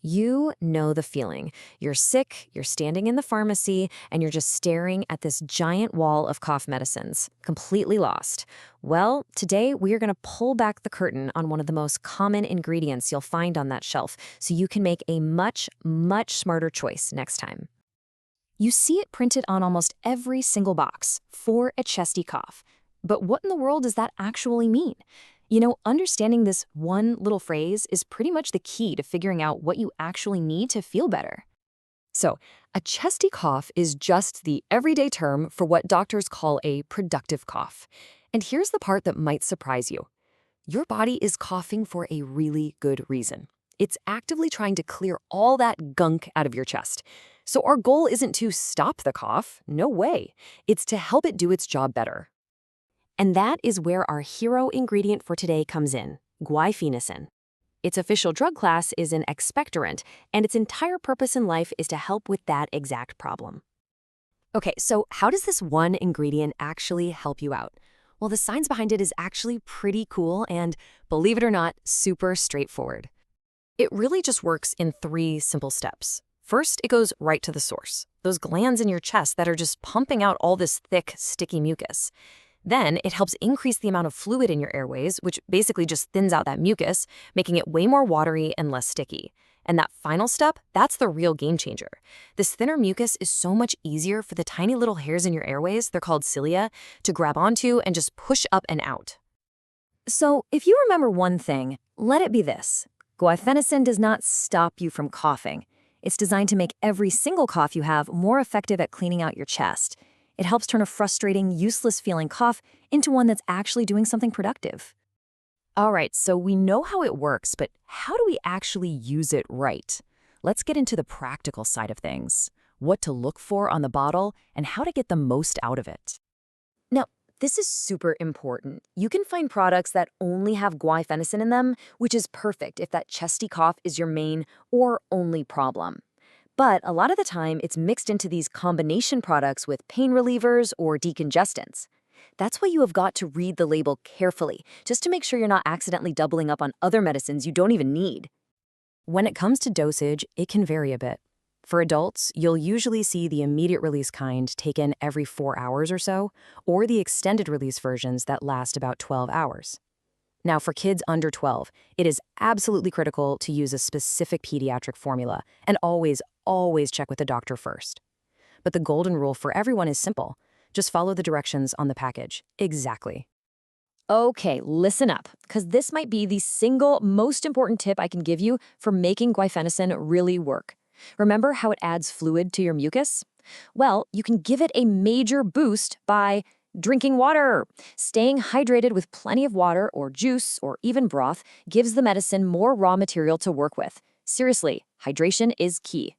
You know the feeling. You're sick, you're standing in the pharmacy, and you're just staring at this giant wall of cough medicines, completely lost. Well, today we are going to pull back the curtain on one of the most common ingredients you'll find on that shelf so you can make a much, much smarter choice next time. You see it printed on almost every single box for a chesty cough. But what in the world does that actually mean? Understanding this one little phrase is pretty much the key to figuring out what you actually need to feel better. So, a chesty cough is just the everyday term for what doctors call a productive cough. And here's the part that might surprise you. Your body is coughing for a really good reason. It's actively trying to clear all that gunk out of your chest. So our goal isn't to stop the cough, no way. It's to help it do its job better. And that is where our hero ingredient for today comes in, Guaifenesin. Its official drug class is an expectorant, and its entire purpose in life is to help with that exact problem. Okay, so how does this one ingredient actually help you out? Well, the science behind it is actually pretty cool and, believe it or not, super straightforward. It really just works in 3 simple steps. First, it goes right to the source, those glands in your chest that are just pumping out all this thick, sticky mucus. Then it helps increase the amount of fluid in your airways, which basically just thins out that mucus, making it way more watery and less sticky. And that final step, that's the real game changer. This thinner mucus is so much easier for the tiny little hairs in your airways, they're called cilia, to grab onto and just push up and out. So if you remember one thing, let it be this. Guaifenesin does not stop you from coughing. It's designed to make every single cough you have more effective at cleaning out your chest. It helps turn a frustrating, useless-feeling cough into one that's actually doing something productive. All right, so we know how it works, but how do we actually use it right? Let's get into the practical side of things, what to look for on the bottle, and how to get the most out of it. Now, this is super important. You can find products that only have guaifenesin in them, which is perfect if that chesty cough is your main or only problem. But a lot of the time, it's mixed into these combination products with pain relievers or decongestants. That's why you have got to read the label carefully, just to make sure you're not accidentally doubling up on other medicines you don't even need. When it comes to dosage, it can vary a bit. For adults, you'll usually see the immediate release kind taken every 4 hours or so, or the extended release versions that last about 12 hours. Now, for kids under 12, it is absolutely critical to use a specific pediatric formula, and always check with the doctor first. But the golden rule for everyone is simple. Just follow the directions on the package. Exactly. Okay, listen up, because this might be the single most important tip I can give you for making guaifenesin really work. Remember how it adds fluid to your mucus? Well, you can give it a major boost by drinking water. Staying hydrated with plenty of water or juice or even broth gives the medicine more raw material to work with. Seriously, hydration is key.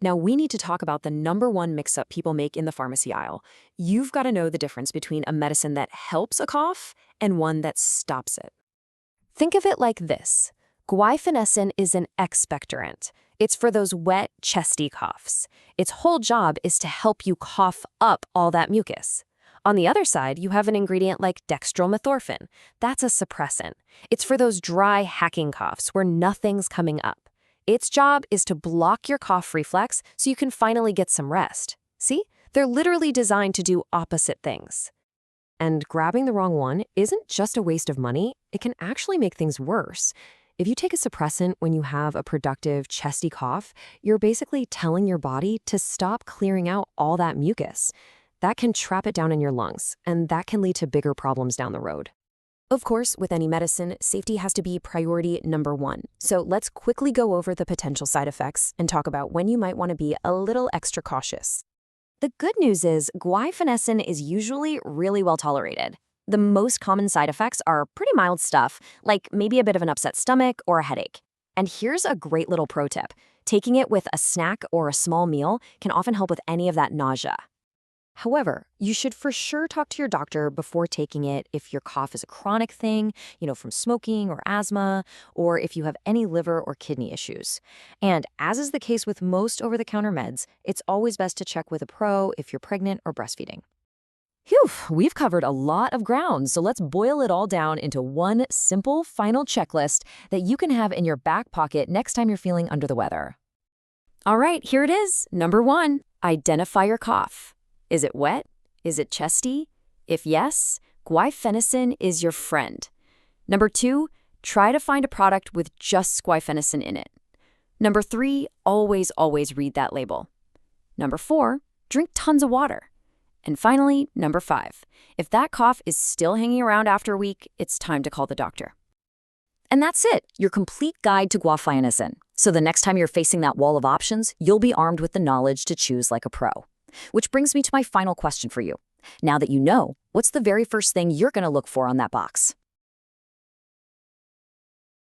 Now, we need to talk about the #1 mix-up people make in the pharmacy aisle. You've got to know the difference between a medicine that helps a cough and one that stops it. Think of it like this. Guaifenesin is an expectorant. It's for those wet, chesty coughs. Its whole job is to help you cough up all that mucus. On the other side, you have an ingredient like dextromethorphan. That's a suppressant. It's for those dry, hacking coughs where nothing's coming up. Its job is to block your cough reflex so you can finally get some rest. See? They're literally designed to do opposite things. And grabbing the wrong one isn't just a waste of money, it can actually make things worse. If you take a suppressant when you have a productive, chesty cough, you're basically telling your body to stop clearing out all that mucus. That can trap it down in your lungs, and that can lead to bigger problems down the road. Of course, with any medicine, safety has to be priority #1. So let's quickly go over the potential side effects and talk about when you might want to be a little extra cautious. The good news is guaifenesin is usually really well tolerated. The most common side effects are pretty mild stuff, like maybe a bit of an upset stomach or a headache. And here's a great little pro tip. Taking it with a snack or a small meal can often help with any of that nausea. However, you should for sure talk to your doctor before taking it if your cough is a chronic thing, from smoking or asthma, or if you have any liver or kidney issues. And as is the case with most over-the-counter meds, it's always best to check with a pro if you're pregnant or breastfeeding. Phew, we've covered a lot of ground, so let's boil it all down into one simple final checklist that you can have in your back pocket next time you're feeling under the weather. All right, here it is. Number 1, identify your cough. Is it wet? Is it chesty? If yes, Guaifenesin is your friend. Number 2, try to find a product with just Guaifenesin in it. Number 3, always read that label. Number 4, drink tons of water. And finally, number 5, if that cough is still hanging around after a week, it's time to call the doctor. And that's it, your complete guide to Guaifenesin. So the next time you're facing that wall of options, you'll be armed with the knowledge to choose like a pro. Which brings me to my final question for you. Now that you know, what's the very first thing you're going to look for on that box?